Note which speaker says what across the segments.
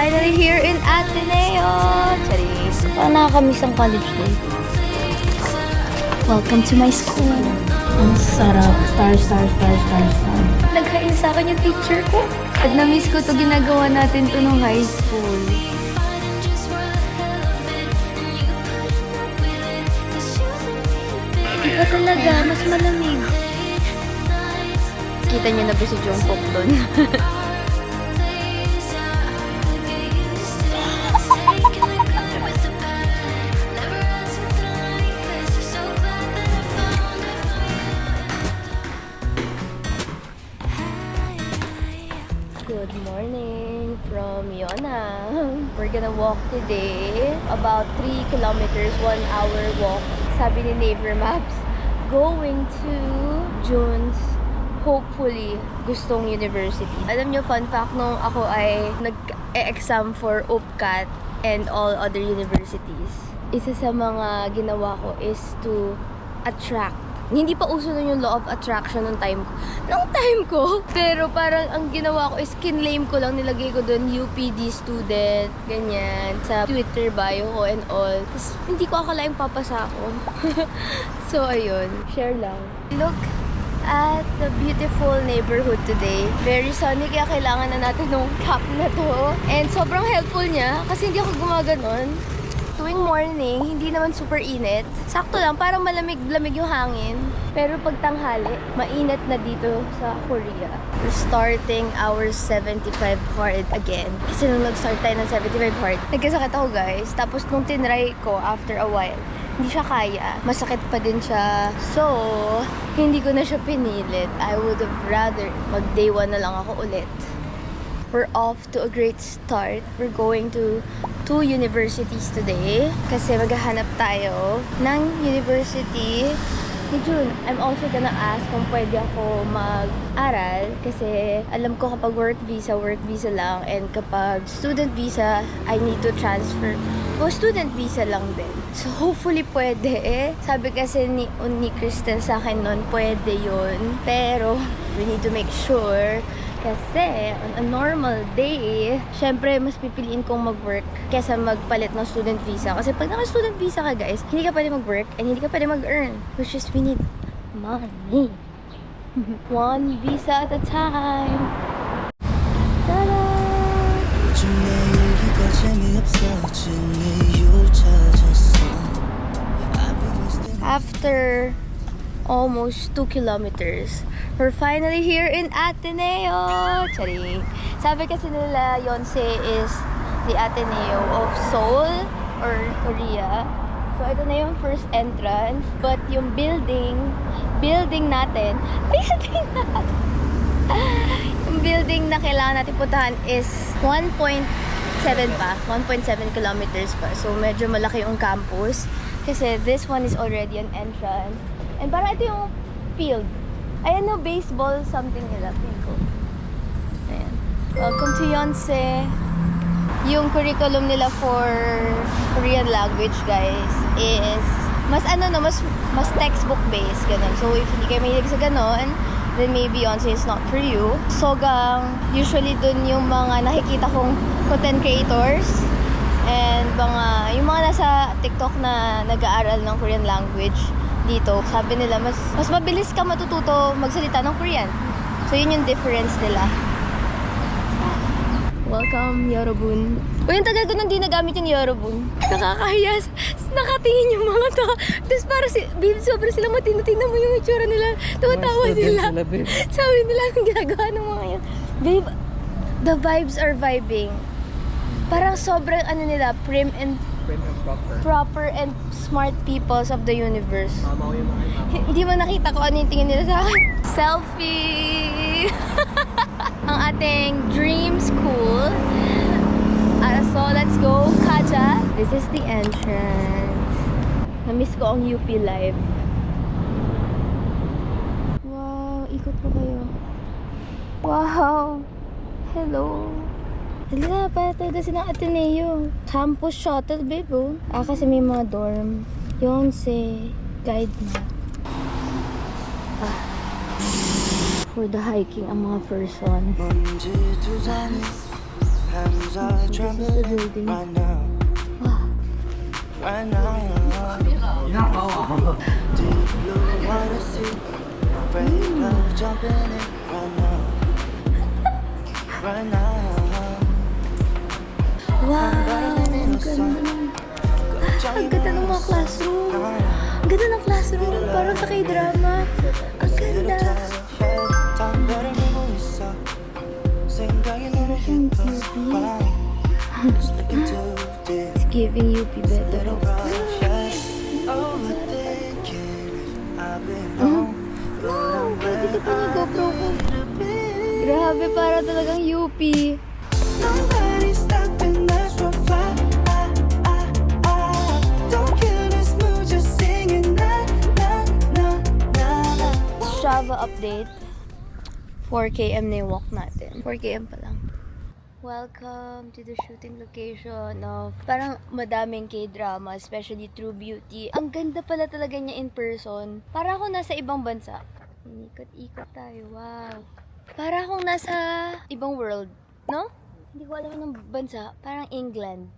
Speaker 1: finally here in Ateneo! Charis. Parang nakakamiss ang college life. Welcome to my school.
Speaker 2: Ang sarap. Star.
Speaker 1: Nagkainis sa akin yung teacher ko. At na-miss ko to, ginagawa natin to nung high school. Iba talaga, mas malamig. Kita niyo na ba si Jungkook doon? Good morning from Yona. We're gonna walk today about 3 kilometers, 1 hour walk. Sabi ni Neighbor Maps, going to June's hopefully gustong university. Alam nyo, fun fact, nung ako ay nag-exam for UPCAT and all other universities, isa sa mga ginawa ko is to attract. Hindi pa uso nun yung law of attraction nung time ko. Pero parang ang ginawa ko is kinlaim ko lang, nilagay ko dun UPD student, ganyan, sa Twitter bio ko and all. Tapos hindi ko akalaing papasa ako. So ayun, share lang. Look at the beautiful neighborhood today. Very sunny, kaya kailangan na natin ng cap na to. And sobrang helpful niya kasi hindi ako gumaganon. Tuwing morning, hindi naman super init. Sakto lang, parang malamig-lamig yung hangin. Pero pag tanghali, mainit na dito sa Korea. We're starting our 75 hard again. Kasi nung nag-start tayo ng 75 hard, nagkasakit ako guys. Tapos nung tinry ko after a while, hindi siya kaya. Masakit pa din siya. So, hindi ko na siya pinilit. I would have rather mag day 1 na lang ako ulit. We're off to a great start. We're going to 2 universities today kasi maghahanap tayo ng university ni June. I'm also gonna ask kung pwede ako mag-aral kasi alam ko kapag work visa lang, and kapag student visa, I need to transfer. O student visa lang din. So hopefully pwede. Sabi kasi ni Kristen sa akin noon, pwede yun. Pero we need to make sure. Kasi, on a normal day, syempre, mas pipiliin kong mag-work kesa magpalit ng student visa. Kasi pag naka-student visa ka, guys, hindi ka pwede mag-work and hindi ka pwede mag-earn. Which is, we need money. One visa at a time. Ta-da! After almost 2 kilometers, we're finally here in Ateneo! Charing! Sabi kasi nila Yonsei is the Ateneo of Seoul or Korea. So ito na yung first entrance. But yung building natin, yung building na kailangan natin puntahan is 1.7 kilometers pa. So medyo malaki yung campus. Kasi this one is already an entrance. And parang ito yung field. Ayan no, baseball something nila. Ayan. Welcome to Yonsei. Yung curriculum nila for Korean language, guys, is mas textbook based, ganun. So if hindi kayo mahilig sa ganun, then maybe Yonsei is not for you. Sogang, usually dun yung mga nakikita kong content creators and yung mga nasa TikTok na nag-aaral ng Korean language dito. Sabi nila, mas mabilis ka matututo magsalita ng Korean. So, yun yung difference nila. Welcome, Yorobun. Yung tagal ko nang di nagamit yung Yorobun. Nakakahiya. Nakatingin yung mga to. Tapos para babe, sobrang sila matino. Tingnan mo yung itsura nila. Tumatawa sila. Sabi nila, ang ginagawa ng mga yan. Babe, the vibes are vibing. Parang sobrang nila, prim and proper and smart peoples of the universe. Hindi mo nakita ko ano yung tingin nila sa akin. Selfie! Ang ating dream school. So let's go, Kaja. This is the entrance. Na-miss ko ang UP live. Wow, ikot po kayo. Wow! Hello! Hala, para talaga silang Ateneo. Campus shuttle, babe, oh. Kasi may mga dorm. Yonsei. Guide na. For the hiking ang mga person. This is the building. Wow. Wow, ang ganda. Ang ganda ng mga classroom. Ang ganda ng classroom. Parang sa K-drama. Ang ganda. It's giving UP better. Wow, pwede ka pa GoPro ko. Grabe, para talagang UP.
Speaker 3: Nobody's stopping us from flying. Don't kill this mood, just singing na na na na na.
Speaker 1: Strava update. 4 km na yung walk natin. 4 km pa lang. Welcome to the shooting location of parang madaming K-drama, especially True Beauty. Ang ganda pala talaga niya in person. Para ako nasa ibang bansa. Inikot-ikot tayo. Wow. Para akong nasa ibang world. No? Hindi ko alam ng bansa. Parang England.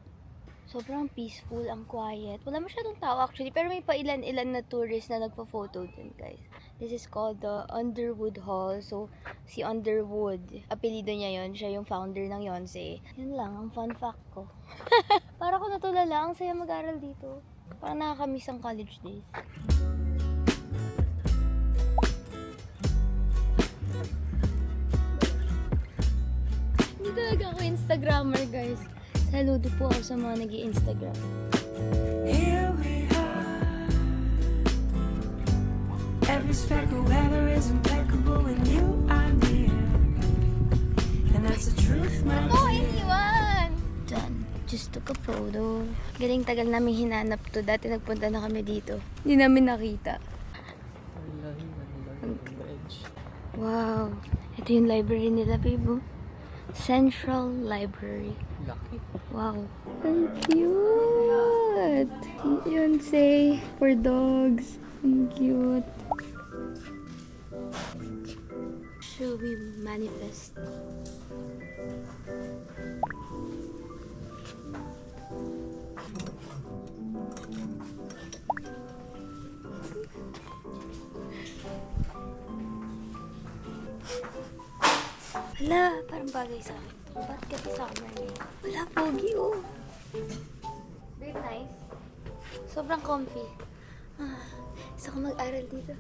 Speaker 1: Sobrang peaceful, ang quiet. Wala masyadong tao actually, pero may pailan-ilan na tourists na nagpa-photo din, guys. This is called the Underwood Hall. So, si Underwood, apelido niya yon, siya yung founder ng Yonsei. Yun lang, ang fun fact ko. Para ko natulala, ang saya mag-aral dito. Parang nakakamiss ang college days. Hindi talaga ako Instagrammer, guys. Saludo po ako sa mga nag-i-Instagram.
Speaker 3: Here we are. Every speck of weather is impeccable when you are near. And that's the truth, man.
Speaker 1: Oh, iniwan! Done. Just took a photo. Galing tagal namin hinanap to. Dati nagpunta na kami dito. Hindi namin nakita. Wow. Ito yung library nila, babe. Central Library.
Speaker 4: Lucky.
Speaker 1: Wow. Ang cute! Yonsei for dogs. Ang cute. Should we manifest? Hala, parang bagay sa akin. Ba't kasi summer na yun? Wala, pogi oh. Very nice. Sobrang comfy. Gusto ko mag-aral dito.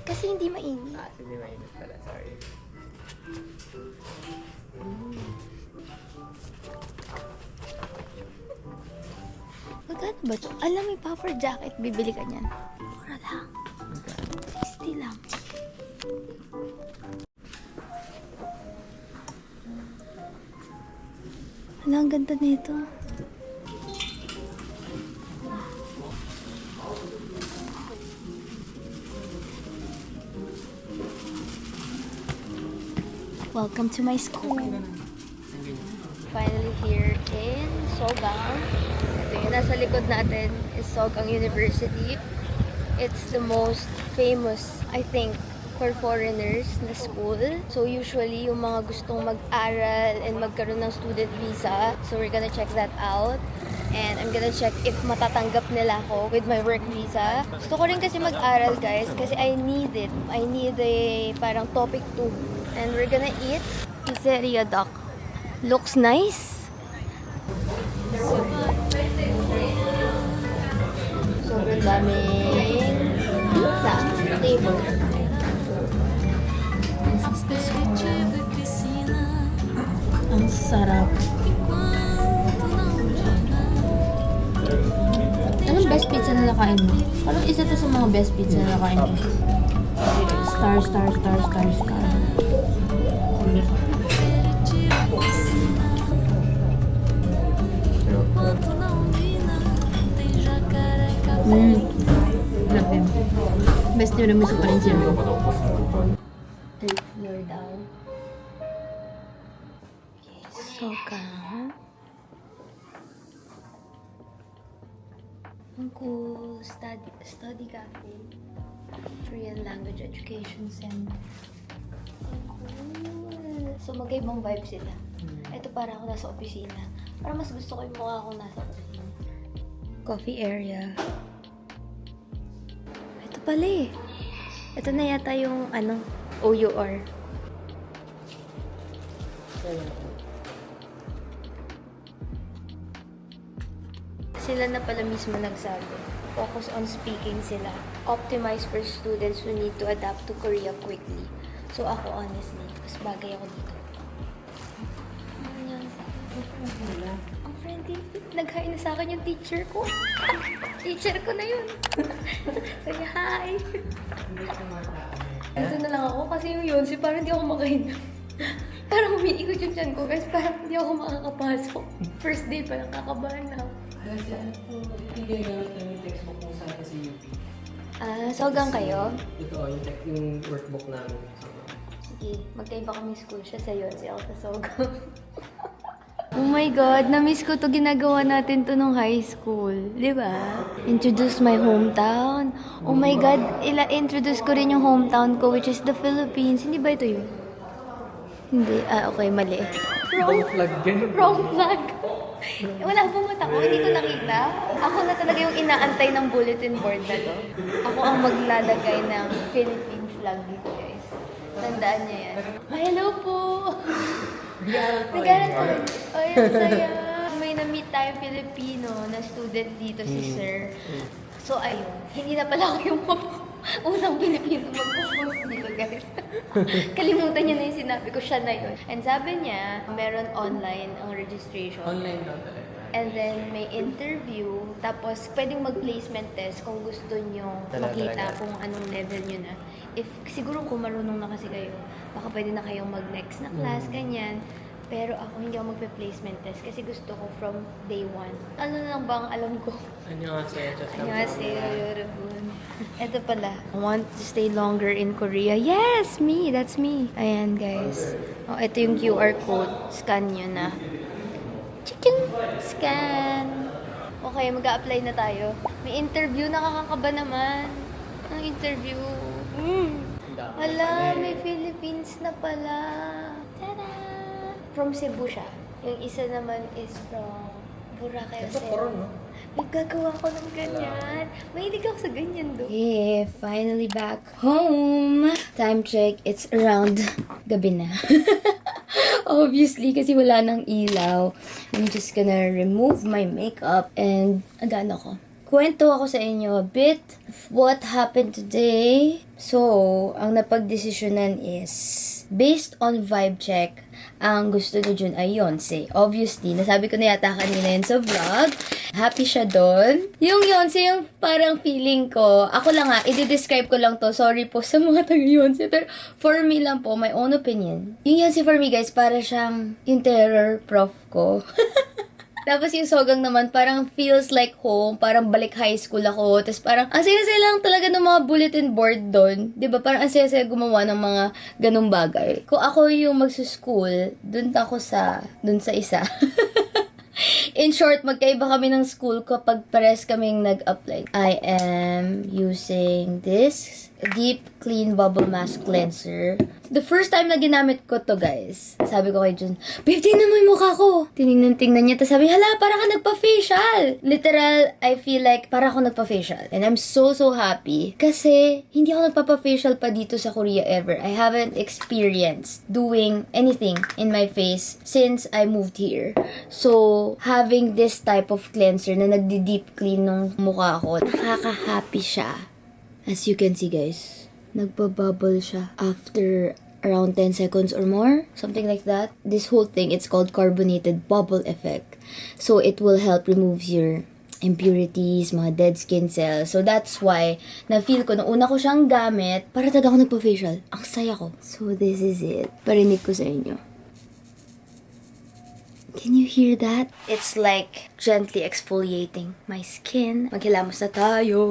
Speaker 1: Kasi hindi mainit.
Speaker 4: Hindi mainit pala, sorry.
Speaker 1: Magkano ba ito? Alam, may puffer jacket. Bibili ka niyan. Mura lang. 60 lang. Hala, ang ganda nito. Welcome to my school. Finally here in Sogang. Ito yung nasa likod natin is Sogang University. It's the most famous, I think, for foreigners na school. So usually, yung mga gustong mag-aral and magkaroon ng student visa. So we're gonna check that out. And I'm gonna check if matatanggap nila ako with my work visa. Gusto ko rin kasi mag-aral, guys, kasi I need it. I need a parang topic 2. And we're gonna eat pizzeria duck. Looks nice. Sobrang daming pizza sa table.
Speaker 2: Ang sarap. Anong best pizza na nakain mo? Parang isa to sa mga best pizza na nakain mo. Star, star, star, star, star. Sarap din. Best tiramisu pa rin sila.
Speaker 1: Third floor daw. Okay, Sogang.
Speaker 2: Ang cool. Study cafe. Korean Language Education Center. Ang cool. So, magkaibang vibe sila. Ito para ako nasa opisina. Para mas gusto ko yung mukha akong nasa opisina. Coffee area. Ito pala eh. Ito na yata yung OUR. Sila na pala mismo nagsabi. Focus on speaking sila. Optimize for students who need to adapt to Korea quickly. So ako honestly, mas bagay ako dito. Ano yan? Ang friendly. Nag-hi na sa akin yung teacher ko. Teacher ko na yun. Say hi. Dito na lang ako kasi yung yun, parang hindi ako makahinga. Parang umiikot yung tiyan ko guys, parang hindi ako makakapasok. First day pa lang, kakabahan na ako.
Speaker 4: Kasi hindi ginagamit namin yung textbook kung saan sa UP.
Speaker 2: So hanggang kayo?
Speaker 4: Ito, yung workbook namin.
Speaker 2: Sige, magkaiba kami school. Siya sa yun, si Alta Sogang. Oh my God, na-miss ko to ginagawa natin to nung high school. Di ba? Introduce my hometown. Oh my God, introduce ko rin yung hometown ko, which is the Philippines. Hindi ba ito yun? Hindi. Okay, mali.
Speaker 4: Wrong flag yan.
Speaker 2: Wrong flag. Wala pong mata ko, hindi ko nakita. Ako na talaga yung inaantay ng bulletin board na to. Ako ang maglalagay ng Philippine flag dito, guys. Tandaan niyo yan. Ay, hello po! Nag-aaral ko. Ay, ang saya. May na-meet tayong Filipino na student dito, si Sir. So, ayun. Hindi na pala ako yung unang Pilipino mag-post dito, guys. Kalimutan niya na yung sinabi ko, siya na yun. And sabi niya, meron online ang registration.
Speaker 4: Online daw talaga.
Speaker 2: And then, may interview. Tapos, pwedeng mag-placement test kung gusto nyo makita kung anong level nyo na. Siguro kung marunong na kasi kayo, baka pwede na kayong mag-next na class, ganyan. Pero ako, hindi ako magpe-placement test kasi gusto ko from day one. Ano lang ba ang alam ko? Annyeonghaseyo, 여러분. Ito pala. I want to stay longer in Korea. Yes, me. That's me. Ayan, guys. Oh, ito yung QR code. Scan nyo na. Chicken! Scan! Okay, mag-a-apply na tayo. May interview. Nakakakaba naman. Ang interview. Ala, may Philippines na pala. Tada! From Cebu siya. Yung isa naman is from Boracay.
Speaker 4: Ito, Coron, no?
Speaker 2: May gagawa ko ng ganyan. Mahilig ako sa ganyan do. Hey, finally back home. Time check, it's around gabi na. Obviously, kasi wala nang ilaw. I'm just gonna remove my makeup and agad ako. Kwento ako sa inyo a bit of what happened today. So, ang napagdesisyonan is based on vibe check. Ang gusto ni Jun ay Yonsei. Obviously, nasabi ko na yata kanina yun sa vlog. Happy siya doon. Yung Yonsei, yung parang feeling ko, ako lang nga, i-describe ko lang to. Sorry po sa mga taga-Yonsei. Pero for me lang po, my own opinion. Yung Yonsei for me guys, para siyang yung terror prof ko. Tapos yung Sogang naman, parang feels like home. Parang balik high school ako. Tapos parang, ang saya-saya lang talaga ng mga bulletin board doon. Diba? Parang ang saya-saya gumawa ng mga ganung bagay. Kung ako yung magsuschool, doon sa isa. In short, magkaiba kami ng school kapag pares kaming nag-apply. I am using this Deep Clean Bubble Mask Cleanser. The first time na ginamit ko to, guys, sabi ko kay Jun, babe, tingnan mo yung mukha ko. Tinignan niya. Tapos sabi, hala, para ka nagpa-facial. Literal, I feel like para ako nagpa-facial. And I'm so happy. Kasi, hindi ako nagpapa-facial pa dito sa Korea ever. I haven't experienced doing anything in my face since I moved here. So, having this type of cleanser na nagdi-deep clean ng mukha ko, nakaka-happy siya. As you can see, guys, nagbabubble siya after around 10 seconds or more. Something like that. This whole thing, it's called carbonated bubble effect. So, it will help remove your impurities, mga dead skin cells. So, that's why, na-feel ko, nung una ko siyang gamit, para talaga ako nagpa-facial. Ang saya ko. So, this is it. Parinig ko sa inyo. Can you hear that? It's like gently exfoliating my skin. Maghilamos na tayo.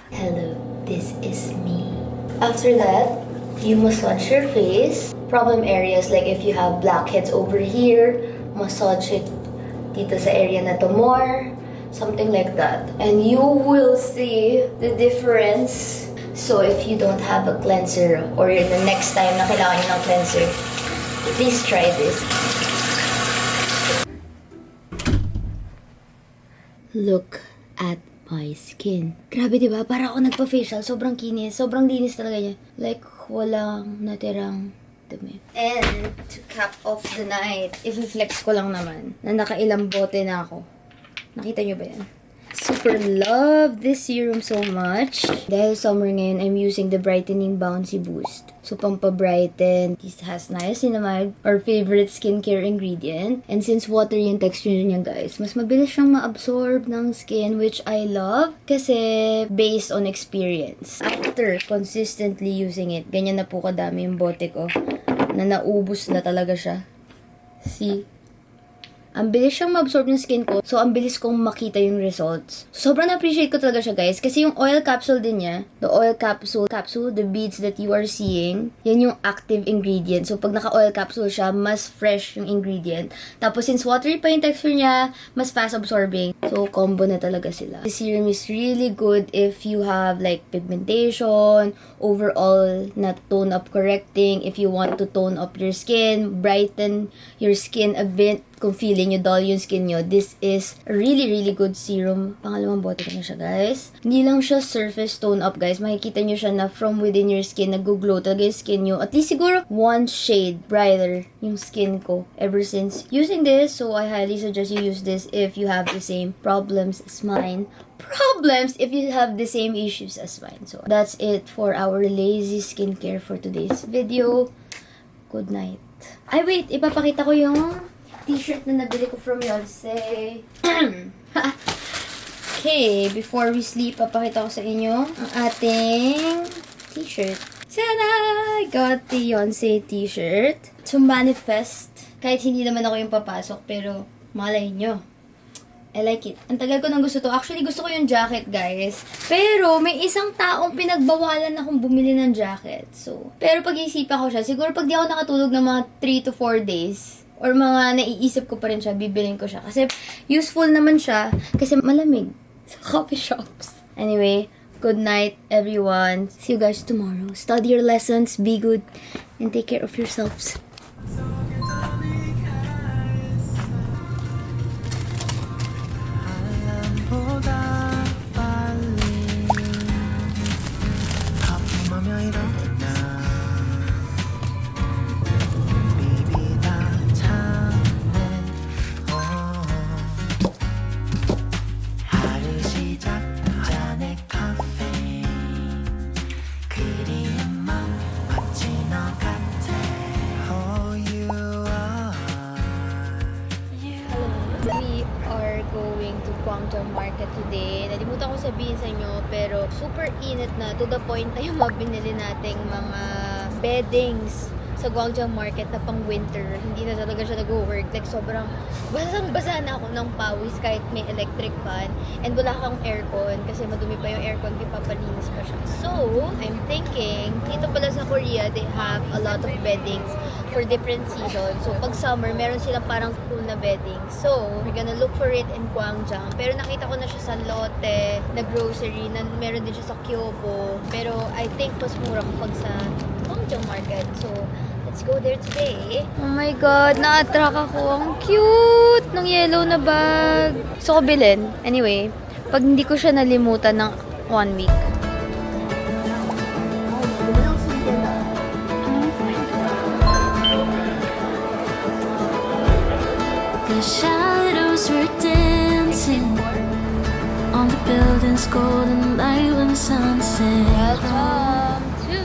Speaker 2: Hello, this is me. After that, you massage your face. Problem areas like if you have blackheads over here, massage it dito sa area na to more. Something like that. And you will see the difference. So if you don't have a cleanser or the next time na kailangan nyo ng cleanser, please try this. Look at my skin. Grabe, diba? Para ako nagpa-facial. Sobrang kinis. Sobrang linis talaga niya. Like, walang natirang dumi. And to cap off the night, i-flex ko lang naman na nakailang bote na ako. Nakita nyo ba yan? Super love this serum so much. Dahil summer ngayon, I'm using the Brightening Bouncy Boost. So, pampabrighten. This has niacinamide, our favorite skincare ingredient. And since watery yung texture niya, guys, mas mabilis siyang ma-absorb ng skin, which I love. Kasi, based on experience. After consistently using it, ganyan na po kadami yung bote ko, na naubos na talaga siya. See? Ang bilis siyang ma-absorb ng skin ko. So, ang bilis kong makita yung results. Sobrang na-appreciate ko talaga siya, guys. Kasi yung oil capsule din niya, the oil capsule, the beads that you are seeing, yan yung active ingredient. So, pag naka-oil capsule siya, mas fresh yung ingredient. Tapos, since watery pa yung texture niya, mas fast absorbing. So, combo na talaga sila. The serum is really good if you have like pigmentation, overall na tone up correcting, if you want to tone up your skin, brighten your skin a bit, kung feeling nyo dull yung skin nyo, this is a really, really good serum. Pangalawang bote ko na siya, guys. Hindi lang siya surface tone up, guys. Makikita nyo siya na from within your skin, nag-glow talaga yung skin nyo. At least siguro one shade brighter yung skin ko ever since using this. So, I highly suggest you use this if you have the same problems as mine. Problems if you have the same issues as mine. So, that's it for our lazy skincare for today's video. Good night. Ay, wait. Ipapakita ko yung t-shirt na nabili ko from Yonsei. Okay, before we sleep, papakita ko sa inyo ang ating t-shirt. Sana! I got the Yonsei t-shirt to manifest. Kahit hindi naman ako yung papasok, pero malay nyo. I like it. Ang tagal ko nang gusto to. Actually, gusto ko yung jacket, guys. Pero, may isang taong pinagbawalan akong bumili ng jacket. So, pero pag-iisipan ko siya, siguro pag di ako nakatulog ng mga 3 to 4 days, or mga naiisip ko pa rin siya, bibilin ko siya. Kasi useful naman siya. Kasi malamig sa coffee shops. Anyway, good night, everyone. See you guys tomorrow. Study your lessons, be good, and take care of yourselves. Guangzhou Market today. Nalimutan ko sabihin sa inyo, pero super init na to the point na yung mga binili nating mga beddings sa Guangzhou Market na pang winter. Hindi na talaga siya nag-work. Like, sobrang basang-basa na ako ng pawis kahit may electric fan. And wala kang aircon kasi madumi pa yung aircon, papalinis pa siya. So, I'm thinking, dito pala sa Korea, they have a lot of beddings for different seasons. So, pag summer, meron silang parang cool na bedding. So, we're gonna look for it in Gwangjang. Pero nakita ko na siya sa Lotte, na grocery, na meron din siya sa Kyobo. Pero I think mas mura kapag sa Guangzhou Market. So, let's go there today. Oh my God, na-attract ako. Ang cute ng yellow na bag. Gusto ko bilhin. Anyway, pag hindi ko siya nalimutan ng 1 week.
Speaker 3: The shadows were dancing on the building's golden light when sunset.
Speaker 1: Welcome to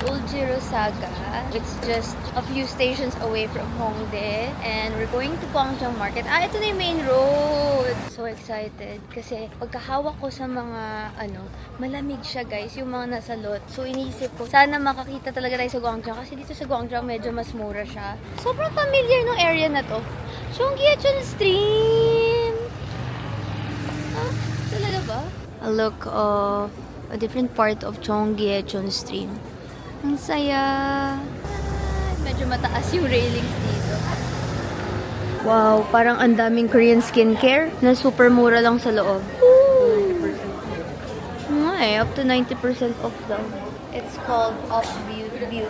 Speaker 1: Old Saga. It's just a few stations away from Hongdae. And we're going to Guangzhou Market. Ito na yung main road. So excited. Kasi pagkahawak ko sa mga, malamig siya, guys. Yung mga nasa lot. So iniisip ko, sana makakita talaga tayo sa Guangzhou. Kasi dito sa Guangzhou, medyo mas mura siya. Sobrang familiar ng area na to. Cheonggyecheon Stream! Ah, talaga ba? A look of a different part of Cheonggyecheon Stream. Ang saya. Medyo mataas yung railings dito. Wow, parang ang daming Korean skincare na super mura lang sa loob. Up to 90% off daw. It's called Off Beauty.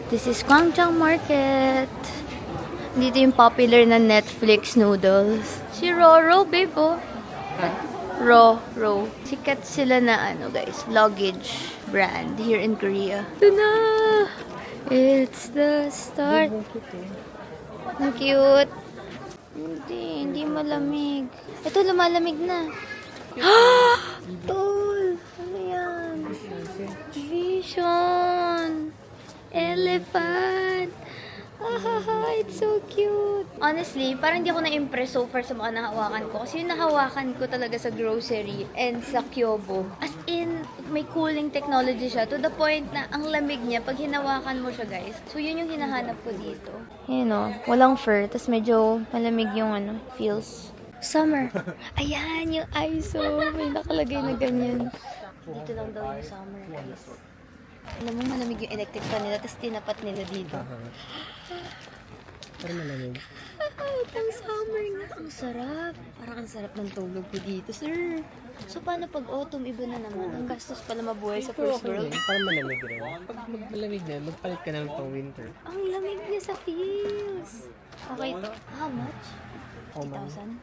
Speaker 1: This is Gwangjang Market. Dito yung popular na Netflix noodles. Si Roro, babe, oh. Ro. Sikat sila na guys, luggage brand here in Korea. Ito na! It's the start. Ang cute. Hindi malamig. Ito, lumalamig na. Tol! Ano yan? Vision! Elephant! It's so cute. Honestly, parang hindi ako na-impress so far sa mga nahawakan ko. Kasi yung nahawakan ko talaga sa grocery and sa Kyobo. As in, may cooling technology siya to the point na ang lamig niya pag hinawakan mo siya, guys. So, yun yung hinahanap ko dito. Ayan o, walang fur. Tapos medyo malamig yung feels. Summer. Ayan, yung ISO. May nakalagay na ganyan. Dito lang daw yung summer, guys. Alam mo, malamig yung electric fan nila, tapos tinapat nila dito.
Speaker 5: Parang malamig.
Speaker 1: Ang summer nga. Ang sarap. Parang ang sarap ng tulog ko dito, sir. So, paano pag autumn, iba na naman? Ang gastos pala mabuhay sa first world.
Speaker 5: Parang malamig rin. Pag malamig na, magpalit ka na ng pang winter.
Speaker 1: Ang lamig niya sa feels. Okay to. How much? 50,000?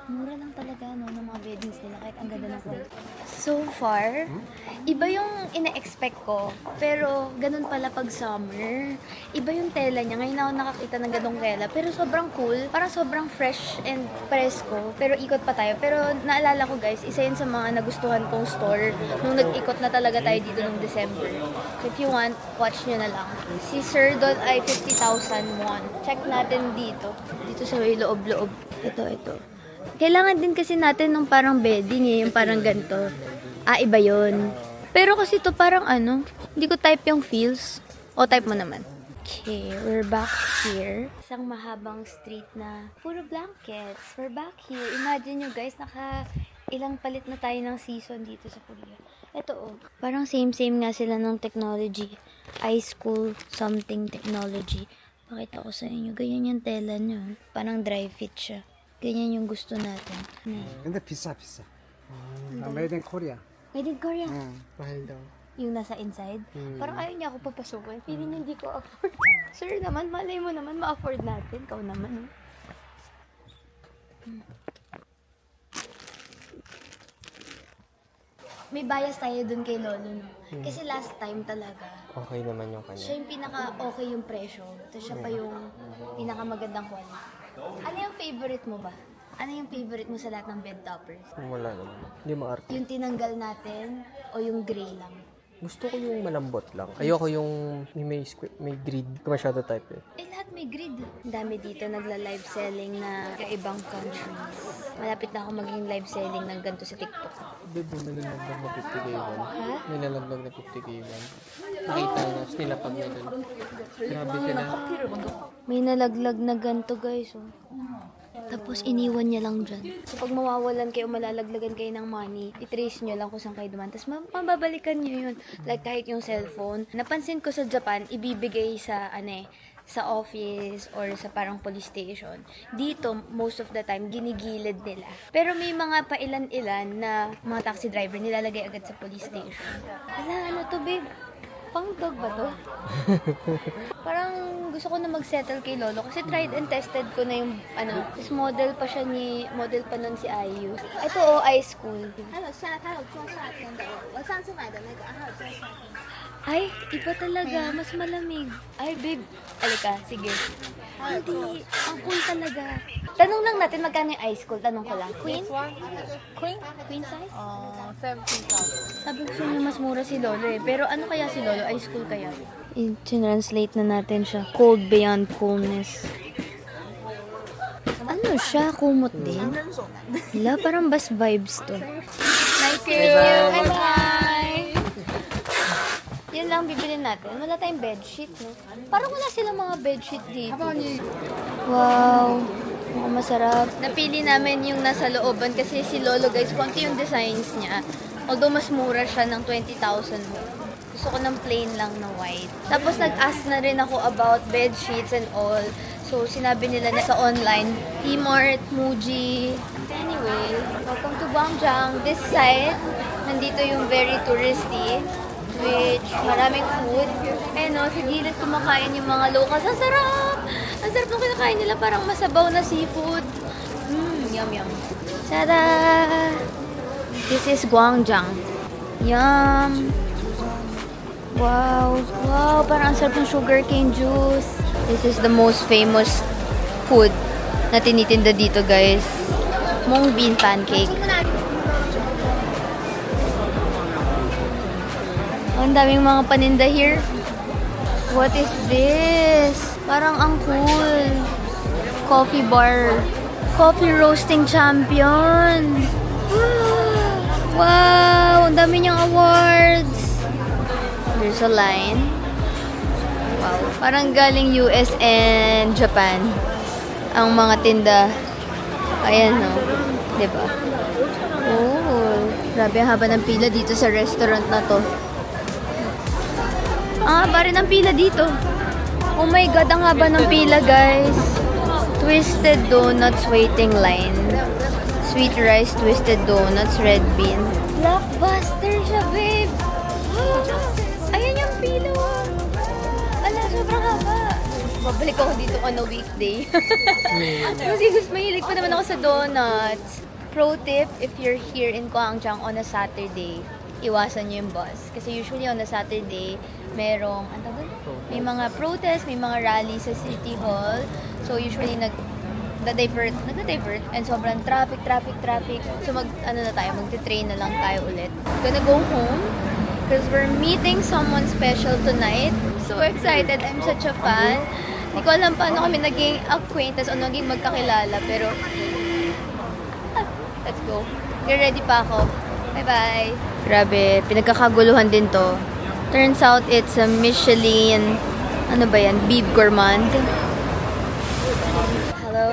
Speaker 1: Mura lang talaga, no, ng mga beddings nila kahit ang ganda ng quote. So far, iba yung ina-expect ko. Pero, ganun pala pag summer. Iba yung tela niya. Ngayon ako nakakita ng ganong tela. Pero sobrang cool. Parang sobrang fresh and presko. Pero ikot pa tayo. Pero naalala ko, guys, isa yun sa mga nagustuhan kong store nung nag-ikot na talaga tayo dito nung December. So, if you want, watch nyo na lang. Si Sir Don ay 50,000 won. Check natin dito. Dito sa may loob-loob. Ito. Kailangan din kasi natin nung parang bedding yung parang ganito. Iba yun. Pero kasi to parang hindi ko type yung feels. O, type mo naman. Okay, we're back here. Isang mahabang street na puro blankets. We're back here. Imagine nyo guys, ilang palit na tayo ng season dito sa Korea. Ito parang same nga sila ng technology. High school something technology. Pakita ko sa inyo. Ganyan yung tela nyo. Parang dry fit siya. Ganyan yung gusto natin.
Speaker 6: 근데 비싸. Made in Korea.
Speaker 1: Made in Korea.
Speaker 5: Mahal daw.
Speaker 1: Yung nasa inside. Parang ayaw niya ako papasukin. Feeling niya hindi ko afford. Sir naman, malay mo naman, ma-afford natin. Ikaw naman, May bias tayo dun kay Lolo, no? Kasi last time talaga,
Speaker 5: Okay naman yung kanya.
Speaker 1: siya yung pinaka-okay yung presyo. Tapos siya pa yung pinaka-magandang quality. Ano yung favorite mo ba? Ano yung favorite mo sa lahat ng bed toppers?
Speaker 5: Wala naman. Hindi maarte.
Speaker 1: Yung tinanggal natin o yung gray lang?
Speaker 5: Gusto ko yung malambot lang. Ayoko yung may grid. Hindi ko masyado type eh.
Speaker 1: Lahat may grid. Ang dami dito nagla-live selling na ibang countries. Malapit na ako maging live selling ng ganito sa TikTok.
Speaker 5: Bebo, may nalagdag na 50k one.
Speaker 1: Ha?
Speaker 5: May nalagdag na 50k one. Nakita na, tapos nilapag na dun. Grabe sila.
Speaker 1: May nalaglag na ganito guys. Tapos iniwan niya lang dyan. So pag mawawalan kayo, malalaglagan kayo ng money, i-trace nyo lang kung saan kayo duman. Tapos mababalikan nyo yun. Like kahit yung cellphone. Napansin ko sa Japan, ibibigay sa sa office or sa parang police station. Dito, most of the time, ginigilid nila. Pero may mga pailan-ilan na mga taxi driver nilalagay agad sa police station. Ano to, babe? Pang dog ba to? Parang gusto ko na mag-settle kay Lolo kasi tried and tested ko na yung tapos model pa nun si IU. Ito high school. Ay, iba talaga. Mas malamig. Ay, babe. Alika, sige. Hindi. Ang cool talaga. Tanong lang natin magkano yung high school. Tanong ko lang. Queen? Queen size? 17,000. Sabi ko niya mas mura si Lolo eh. Pero ano kaya si Lolo? High school kaya? I-translate na natin siya. Cold beyond coolness. Ano siya? Kumot din? Wala, parang bus vibes to. Nice to meet you. Bye-bye! Yan lang bibilin natin. Wala tayong bedsheet, no? Parang wala silang mga bedsheet dito. Wow! Mukhang masarap. Napili namin yung nasa looban kasi si Lolo, guys, konti yung designs niya. Although mas mura siya ng 20,000 mo. Gusto ko ng plain lang na white. Tapos nag-ask na rin ako about bed sheets and all.
Speaker 2: So, sinabi nila na sa online, T-Mart, Muji. Anyway, welcome to Gwangjang. This side, nandito yung very touristy, which maraming food. Eh no, sa gilid kumakain yung mga locals. Ang sarap! Ang sarap nung kinakain nila, parang masabaw na seafood. Yum yum. Tada! This is Gwangjang. Yum! Wow! Wow! Parang ang sarap ng sugarcane juice. This is the most famous food na tinitinda dito, guys. Mung bean pancake. Ang daming mga paninda here. What is this? Parang ang cool. Coffee bar. Coffee roasting champion. Wow! Ang dami niyang awards. There's a line. Wow. Parang galing US and Japan. Ang mga tinda. Ayan, no? Diba? Oh, grabe ang haba ng pila dito sa restaurant na to. Ang haba rin ang pila dito. Oh my God, ang haba ng pila, guys. Twisted donuts waiting line. Sweet rice, twisted donuts, red bean. Blockbuster siya, babe. Ayan yung pila. Ala, sobrang haba. Babalik ako dito on a weekday. Kasi mahilig pa naman ako sa donuts. Pro tip, if you're here in Gwangjang on a Saturday, iwasan nyo yung bus. Kasi usually on a Saturday, merong, may mga protest, may mga rally sa City Hall. So usually nagda-divert, and sobrang traffic. So magti-train na lang tayo ulit. Gonna go home because we're meeting someone special tonight. So excited, I'm such a fan. Hindi ko alam paano kami naging acquaintance o naging magkakilala, pero let's go. Get ready pa ako. Bye-bye. Grabe, pinagkakaguluhan din to. Turns out it's a Michelin, ano ba yan, Beef Gourmand. Hello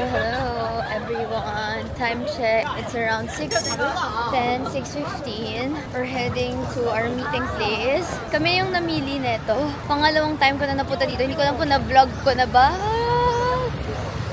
Speaker 2: everyone. Time check. It's around 6:10, 6:15. We're heading to our meeting place. Kami yung namili neto. Pangalawang time ko na napunta dito. Hindi ko lang po na-vlog ko na ba.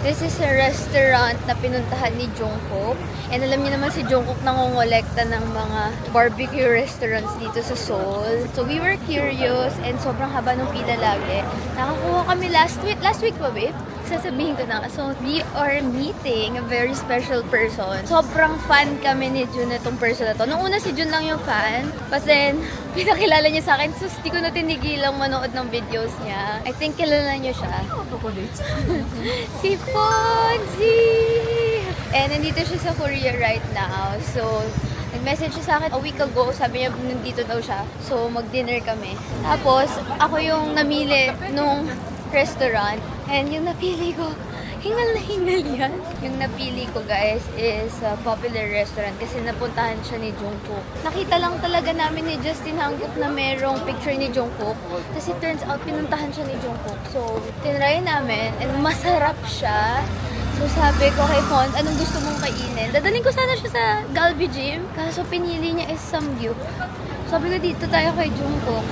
Speaker 2: This is a restaurant na pinuntahan ni Jungkook. And alam niyo naman si Jungkook nangongolekta ng mga barbecue restaurants dito sa Seoul. So we were curious and sobrang haba ng pila lagi. Nakakuha kami last week pa, babe? Sasabihin ko na. So we are meeting a very special person. Sobrang fan kami ni Jun na itong person na to. Nung una si Jun lang yung fan. But then, pinakilala niya sa akin. So di ko na tinigilang manood ng videos niya. I think kilala niyo siya. Si Fonzie! And nandito siya sa Korea right now. So, nag-message siya sa akin a week ago. Sabi niya nandito daw siya. So, mag-dinner kami. Tapos, ako yung namili nung restaurant. And yung napili ko, hingal na hingal yan. Yung napili ko, guys, is a popular restaurant kasi napuntahan siya ni Jungkook. Nakita lang talaga namin ni Justin Hangguk na merong picture ni Jungkook. Kasi turns out, pinuntahan siya ni Jungkook. So, tinry namin and masarap siya. So, sabi ko kay Font, anong gusto mong kainin? Dadaling ko sana siya sa Galbi Gym. Kaso pinili niya is Samgyup. Sabi ko, dito tayo kay Jungkook.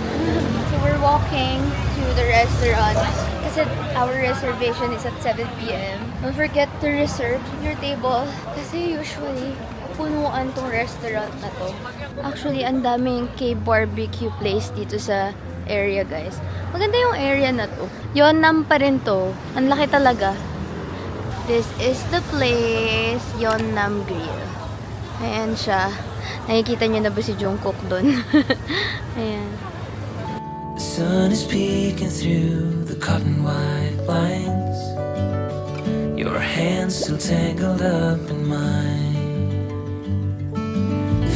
Speaker 2: So, we're walking to the restaurant. Kasi our reservation is at 7 p.m. Don't forget to reserve your table. Kasi usually, punuan tong restaurant na to. Actually, ang daming K-barbecue place dito sa area, guys. Maganda yung area na to. Yeonnam pa rin to. Ang laki talaga. This is the place, Yeonnam Grill. Ayan siya. Nakikita niyo na ba si Jungkook doon? Ayan.
Speaker 3: The sun is peeking through the cotton white blinds. Your hands still tangled up in mine.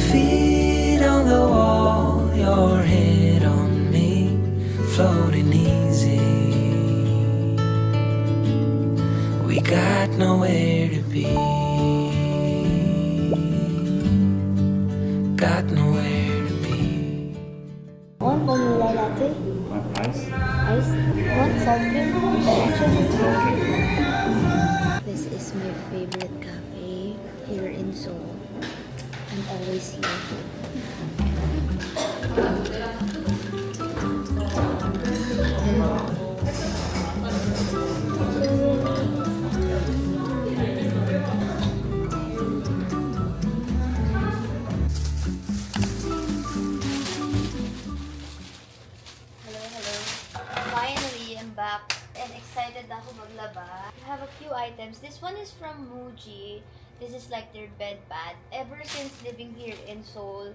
Speaker 3: Feet on the wall, your head on me, floating easy. We got nowhere to be. Got nowhere to be.
Speaker 2: One vanilla latte.
Speaker 6: Ice.
Speaker 2: Ice. One soft drink. This is my favorite cafe here in Seoul. I'm always here. items. This one is from Muji. This is like their bed pad. Ever since living here in Seoul,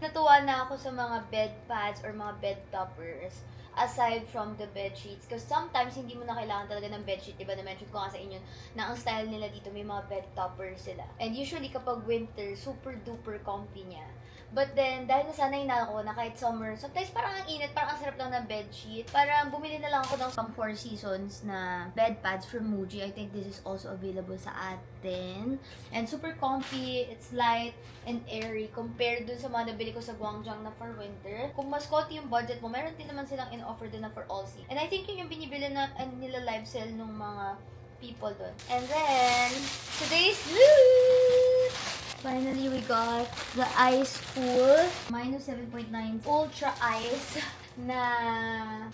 Speaker 2: natuwa na ako sa mga bed pads or mga bed toppers aside from the bed sheets. Because sometimes, hindi mo na kailangan talaga ng bed sheet. Diba, na-mention ko nga sa inyo na ang style nila dito, may mga bed toppers sila. And usually, kapag winter, super duper comfy niya. But then, dahil nasanay na ako na kahit summer, sometimes parang ang init, parang ang sarap lang ng bed sheet. Parang bumili na lang ako ng pang 4 seasons na bed pads from Muji. I think this is also available sa atin. And super comfy, it's light and airy compared dun sa mga nabili ko sa Gwangjang na for winter. Kung mas konti yung budget mo, meron din naman silang in-offer din na for all season. And I think yun yung binibili na nila live sale nung mga people dun. And then, today's loot! Finally, we got the Ice Cool minus 7.9 Ultra Ice na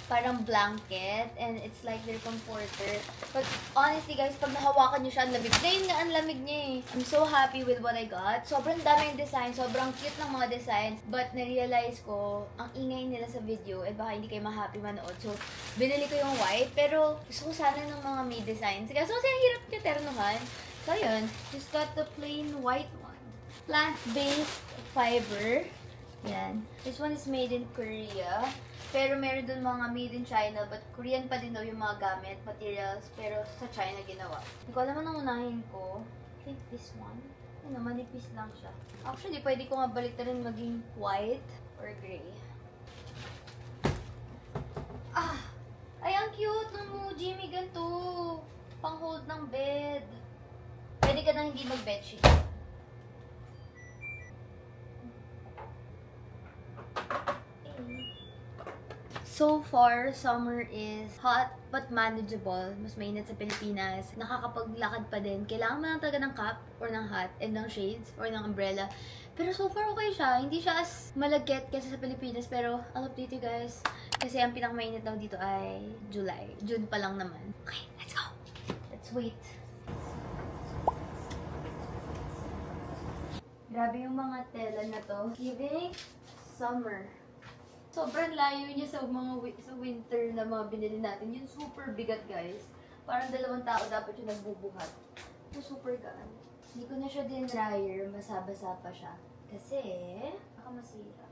Speaker 2: parang blanket, and it's like their comforter. But honestly guys, pag nahawakan nyo siya, ang lamig. Ngayon nga, ang lamig niya eh. I'm so happy with what I got. Sobrang daming design, sobrang cute ng mga designs. But narealize ko, ang ingay nila sa video, eh baka hindi kayo ma-happy manood. So, binili ko yung white, pero gusto ko sana ng mga may designs. Kasi ang hirap niya ternuhan. So yun, just got the plain white one. Plant-based fiber. Yan. This one is made in Korea. Pero meron dun mga made in China, but Korean pa din daw yung mga gamit, materials, pero sa China ginawa. Hindi ko alam ang unahin ko. I think this one. Ano, manipis lang siya. Actually, pwede ko nga balik na rin maging white or gray. Ah! Ay, ang cute ng Muji. May ganito. Pang-hold ng bed. Pwede ka na hindi mag-bedsheet. So far, summer is hot but manageable. Mas mainit sa Pilipinas. Nakakapaglakad pa din. Kailangan mo lang talaga ng cap or ng hat and ng shades or ng umbrella. Pero so far okay siya. Hindi siya as malagkit kasi sa Pilipinas. Pero I'll update you guys. Kasi ang pinakamainit daw dito ay July. June pa lang naman. Okay, let's go! Let's wait. Grabe yung mga tela na to. Giving summer. Sobrang layo niya sa sa winter na mga binili natin. Yung super bigat, guys. Parang 2 tao dapat yung nagbubuhat. So, super gaan. Hindi ko na siya din dryer. Basa-basa pa siya. Kasi, baka masira.